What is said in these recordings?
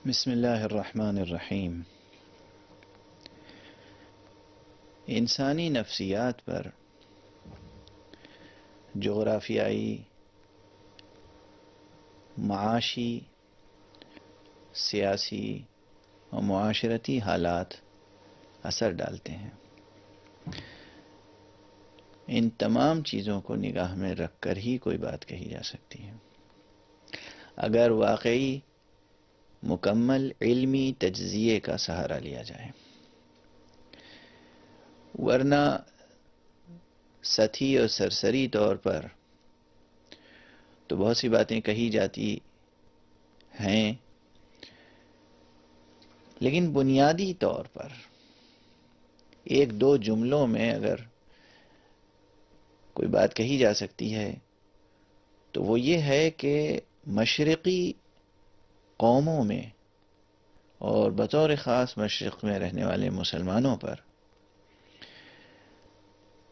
بسم اللہ الرحمن الرحیم۔ انسانی نفسیات پر جغرافیائی، معاشی، سیاسی اور معاشرتی حالات اثر ڈالتے ہیں۔ ان تمام چیزوں کو نگاہ میں رکھ کر ہی کوئی بات کہی جا سکتی ہے۔ اگر واقعی مکمل علمی تجزیے کا سہارا لیا جائے، ورنہ سطحی اور سرسری طور پر تو بہت سی باتیں کہی جاتی ہیں، لیکن بنیادی طور پر ایک دو جملوں میں اگر کوئی بات کہی جا سکتی ہے تو وہ یہ ہے کہ مشرقی قوموں میں اور بطور خاص مشرق میں رہنے والے مسلمانوں پر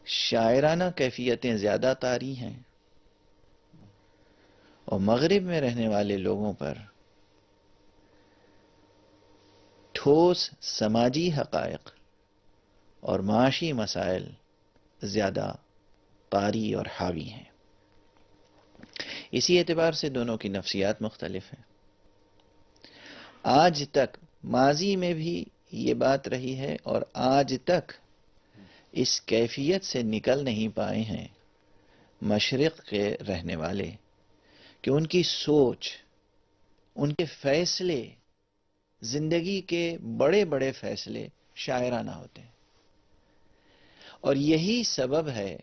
شاعرانہ کیفیتیں زیادہ طاری ہیں، اور مغرب میں رہنے والے لوگوں پر ٹھوس سماجی حقائق اور معاشی مسائل زیادہ طاری اور حاوی ہیں۔ اسی اعتبار سے دونوں کی نفسیات مختلف ہیں۔ آج تک ماضی میں بھی یہ بات رہی ہے اور آج تک اس کیفیت سے نکل نہیں پائے ہیں مشرق کے رہنے والے کہ ان کی سوچ، ان کے فیصلے، زندگی کے بڑے بڑے فیصلے شاعرانہ ہوتے ہیں، اور یہی سبب ہے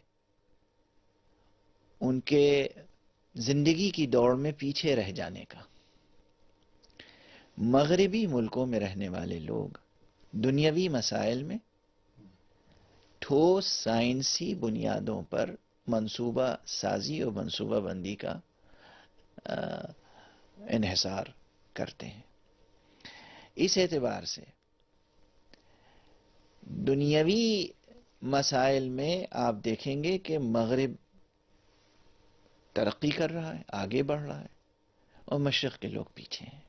ان کے زندگی کی دوڑ میں پیچھے رہ جانے کا۔ مغربی ملکوں میں رہنے والے لوگ دنیاوی مسائل میں ٹھوس سائنسی بنیادوں پر منصوبہ سازی اور منصوبہ بندی کا انحصار کرتے ہیں۔ اس اعتبار سے دنیاوی مسائل میں آپ دیکھیں گے کہ مغرب ترقی کر رہا ہے، آگے بڑھ رہا ہے، اور مشرق کے لوگ پیچھے ہیں۔